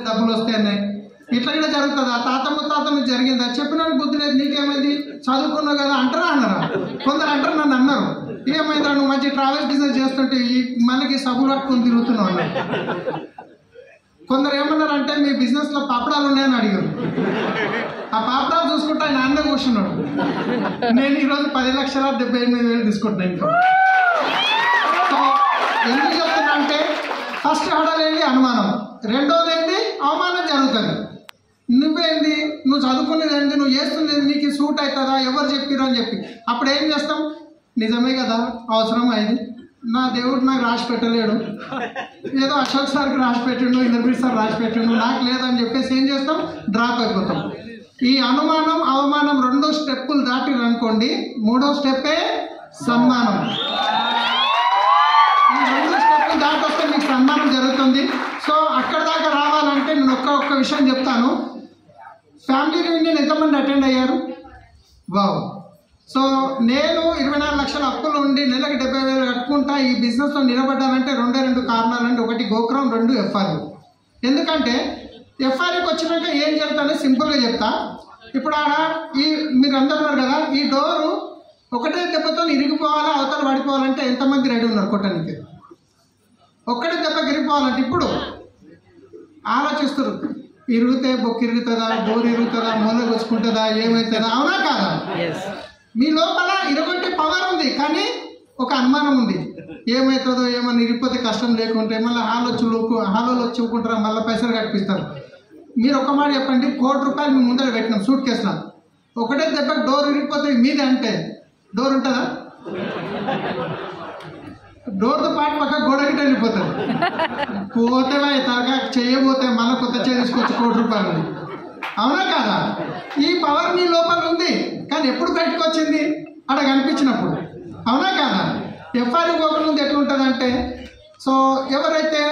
డబ్బులు వస్తాయన్నాయి. ఇట్లా కూడా జరుగుతుందా? తాత ముత్తాతలకు జరిగిందా? చెప్పినానికి బుద్ధి లేదు, నీకేమైంది చదువుకున్నావు కదా అంటారా అన్నారా? కొందరు అంటారు, నన్ను అన్నారు, ఏమైందా నువ్వు మంచి ట్రావెల్స్ బిజినెస్ చేస్తుంటే మనకి సబ్బు పట్టుకొని తిరుగుతున్నావు అన్నారు. కొందరు ఏమన్నారంటే మీ బిజినెస్ లో పాపడాలు ఉన్నాయని అడిగారు. ఆ పాపడాలు చూసుకుంటే ఆయన అన్న కూర్చున్నాడు. నేను ఈరోజు 10,78,000 తీసుకుంటున్నాను. ఇంకా సో ఎందుకు చెప్తున్నా అంటే ఫస్ట్ హడల్ ఏంటి? అనుమానం. రెండోది ఏంటి? అవమానం జరుగుతుంది. నువ్వేంది, నువ్వు చదువుకునేది ఏంటి, నువ్వు చేస్తుంది నీకు సూట్ అవుతుందా, ఎవరు చెప్పిరు అని చెప్పి అప్పుడు ఏం చేస్తాం? నిజమే కదా, అవసరం అయింది, నా దేవుడు నాకు రాసి పెట్టలేడు, ఏదో అశోక్ సార్కి రాసి పెట్టిండు, ఇంద్రబీర్ సార్ రాసి పెట్టిండు, నాకు లేదని చెప్పేసి ఏం చేస్తాం? డ్రాప్ అయిపోతాం. ఈ అనుమానం అవమానం 2 స్టెప్పులు దాటిరు అనుకోండి, 3వ స్టెప్పే సన్మానం. ఈ 2 స్టెప్పులు దాటి వస్తే మీకు సన్మానం జరుగుతుంది. సో అక్కడ దాకా రావాలంటే నేను ఒక్క విషయం చెప్తాను. ఫ్యామిలీ రియూనియన్ ఎంతమంది అటెండ్ అయ్యారు? వావ్. సో నేను 24 లక్షల అప్పులు ఉండి నెలకు 70,000 కట్టుకుంటా ఈ బిజినెస్లో నిలబడ్డానంటే 2 కారణాలండి. ఒకటి గోక్రౌన్, 2 ఎఫ్ఆర్యు. ఎందుకంటే ఎఫ్ఆర్యూకి వచ్చినాక ఏం జరుగుతుందో సింపుల్గా చెప్తా. ఇప్పుడు ఆడ మీరు అందరున్నారు కదా, ఈ డోరు ఒకటే దెబ్బతో ఇరిగిపోవాలా, అవతల పడిపోవాలంటే ఎంతమంది రెడీ ఉన్నారు కొట్టడానికి? ఒక్కటే దెబ్బకి ఇరిగిపోవాలంటే ఇప్పుడు ఆలోచిస్తారు, ఇరిగితే బొక్కు ఇరుగుతుందా, డోర్ ఇరుగుతుందా, మూల వచ్చుకుంటుందా, ఏమవుతుందా? అవునా కాదా? మీ లోపల ఇరగొట్టే పవర్ ఉంది, కానీ ఒక అనుమానం ఉంది, ఏమవుతుందో, ఏమన్నా ఇరిగిపోతే కష్టం లేకుంటే మళ్ళీ హాలో వచ్చి ఊకుంటారా, మళ్ళీ పైసలు కట్టిస్తారు. మీరు ఒక మాట చెప్పండి, ₹1,00,00,000 మేము ముందర పెట్టినాం సూట్ కేసులో, ఒకటే దెబ్బ డోర్ ఇరిగిపోతే మీదే అంటే డోర్ ఉంటుందా? డోర్తో పాటు పక్క గోడ గిట్ట వెళ్ళిపోతుంది. పోతే తరగా చేయబోతే మళ్ళీ కొత్త చేసుకొచ్చి ₹1,00,00,000. అవునా కాదా? ఈ పవర్ మీ లోపల ఉంది, కానీ ఎప్పుడు బయటకు వచ్చింది? అక్కడ కనిపించినప్పుడు. అవునా కాదా? ఎఫ్ఆర్యూ పోకల ముందు ఎట్లుంటుందంటే, సో ఎవరైతే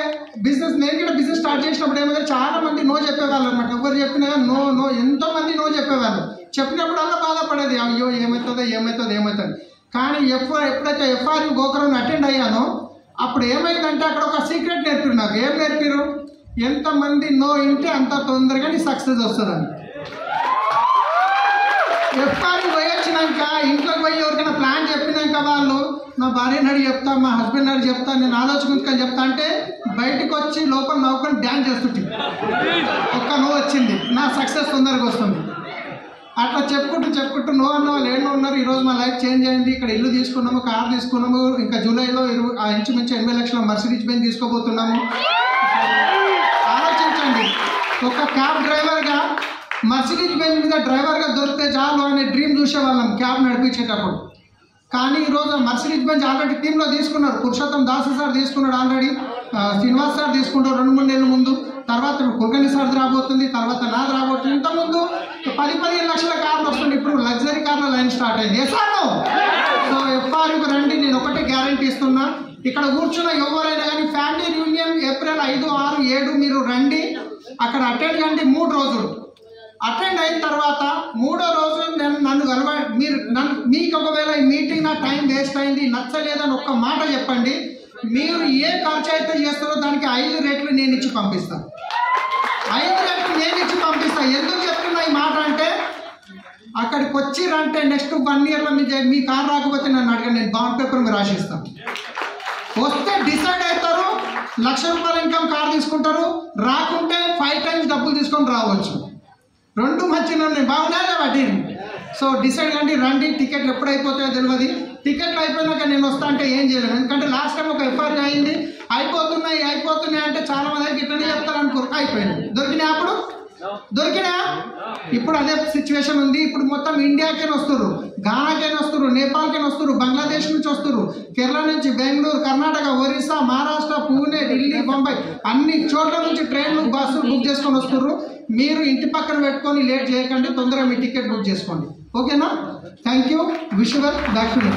నేను కూడా బిజినెస్ స్టార్ట్ చేసినప్పుడు ఏమైనా చాలా మంది నో చెప్పేవాళ్ళు అనమాట. ఎవరు చెప్పినా నో ఎంతోమంది నో చెప్పేవాళ్ళు. చెప్పినప్పుడల్లా బాధపడేది, అయ్యో ఏమవుతుంది. కానీ ఎప్పుడైతే ఎఫ్ఆర్యూ గోకరం అటెండ్ అయ్యానో అప్పుడు ఏమైందంటే అక్కడ ఒక సీక్రెట్ నేర్పిరు నాకు. ఏం నేర్పిరు? ఎంతమంది నో ఇంటే అంత తొందరగా నీ సక్సెస్ వస్తుందని. ఎఫ్ఆర్యూ పోయి వచ్చినాక ఇంట్లోకి పోయి ఎవరికైనా ప్లాన్ చెప్పినాక వాళ్ళు నా భార్యని అడిగి చెప్తా, మా హస్బెండ్ అడిగి చెప్తా, నేను ఆలోచించుకొని చెప్తా అంటే బయటకు వచ్చి లోపల నవ్వుకొని డ్యాన్స్ చేస్తుంటే ఒక్క నో వచ్చింది, నా సక్సెస్ తొందరగా వస్తుంది. అట్లా చెప్పుకుంటూ నో అన్న వాళ్ళు ఏమో ఉన్నారు. ఈరోజు మా లైఫ్ చేంజ్ అయింది. ఇక్కడ ఇల్లు తీసుకున్నాము, కార్ తీసుకున్నాము, ఇంకా జూలైలో ఇంచుమించు 80 లక్షల మర్సిడీస్ బెంజ్ తీసుకోబోతున్నాము. ఆలోచించండి, ఒక క్యాబ్ డ్రైవర్గా మర్సిడీస్ బెంజ్ మీద డ్రైవర్గా దొరికితే చాలు అనే డ్రీమ్ చూసేవాళ్ళం క్యాబ్ నడిపించేటప్పుడు. కానీ ఈరోజు మర్సిడీస్ బెంజ్ ఆల్రెడీ టీంలో తీసుకున్నారు. పురుషోత్తం దాసు సార్ తీసుకున్నాడు, ఆల్రెడీ శ్రీనివాస్ సార్ తీసుకుంటారు 2-3 నెలల ముందు. తర్వాత కుల్కర్ణి సార్ రాబోతుంది, తర్వాత నాది రాబోతుంది. ఇంతకుముందు 10-15 లక్షల కార్లు వస్తుంది, ఇప్పుడు లగ్జరీ కార్ల లైన్ స్టార్ట్ అయింది. సో ఎఫ్ఆర్యూకి రండి, నేను ఒకటే గ్యారంటీ ఇస్తున్నా. ఇక్కడ కూర్చున్న ఎవరైనా కానీ ఫ్యామిలీ రియూనియన్ ఏప్రిల్ 5, 6, 7 మీరు రండి, అక్కడ అటెండ్ కండి. 3 రోజులు అటెండ్ అయిన తర్వాత 3వ రోజు నన్ను మీకు ఒకవేళ ఈ మీటింగ్ నా టైం వేస్ట్ అయింది, నచ్చలేదని ఒక్క మాట చెప్పండి. మీరు ఏ ఖర్చు అయితే చేస్తారో దానికి 5 రెట్లు నేను ఇచ్చి పంపిస్తాను. 5 రెట్లు నేను ఇచ్చి పంపిస్తాను. ఎందుకు చెప్తున్నా ఈ మాట అంటే, అక్కడికి వచ్చిరంటే నెక్స్ట్ 1 ఇయర్లో మీ కార్ రాకపోతే నన్ను అడగండి, నేను బాండ్ పేపర్ మీరు రాసిస్తాను. వస్తే డిసైడ్ అవుతారు, ₹1,00,000 ఇన్కమ్ కార్ తీసుకుంటారు. రాకుంటే 5 టైమ్స్ డబ్బులు తీసుకొని రావచ్చు. 2 మంచిగా ఉన్నాయి, బాగున్నాయా వాటి? సో డిసైడ్ కండి, రండి. టికెట్లు ఎప్పుడు అయిపోతాయో తెలియదు. టికెట్లు అయిపోయినాక నేను వస్తా అంటే ఏం చేయలేము. ఎందుకంటే లాస్ట్ టైం ఒక ఎఫ్ఆర్యూ అయింది, అయిపోతున్నాయి అంటే చాలా మంది ఇట్లనే చెప్తారు అనుకో, అయిపోయింది. దొరికినా ఇప్పుడు అదే సిచ్యువేషన్ ఉంది. ఇప్పుడు మొత్తం ఇండియాకైనా వస్తున్నారు, ఘానాకైనా వస్తున్నారు, నేపాల్కైనా వస్తున్నారు, బంగ్లాదేశ్ నుంచి వస్తున్నారు, కేరళ నుంచి, బెంగళూరు, కర్ణాటక, ఒరిస్సా, మహారాష్ట్ర, పూణే, ఢిల్లీ, బొంబాయి అన్ని చోట్ల నుంచి ట్రైన్లు, బస్సులు బుక్ చేసుకొని వస్తున్నారు. మీరు ఇంటి పక్కన పెట్టుకొని లేట్ చేయకండి, తొందరగా మీ టికెట్ బుక్ చేసుకోండి. ఓకేనా? Thank you. Wish you well. Back to you.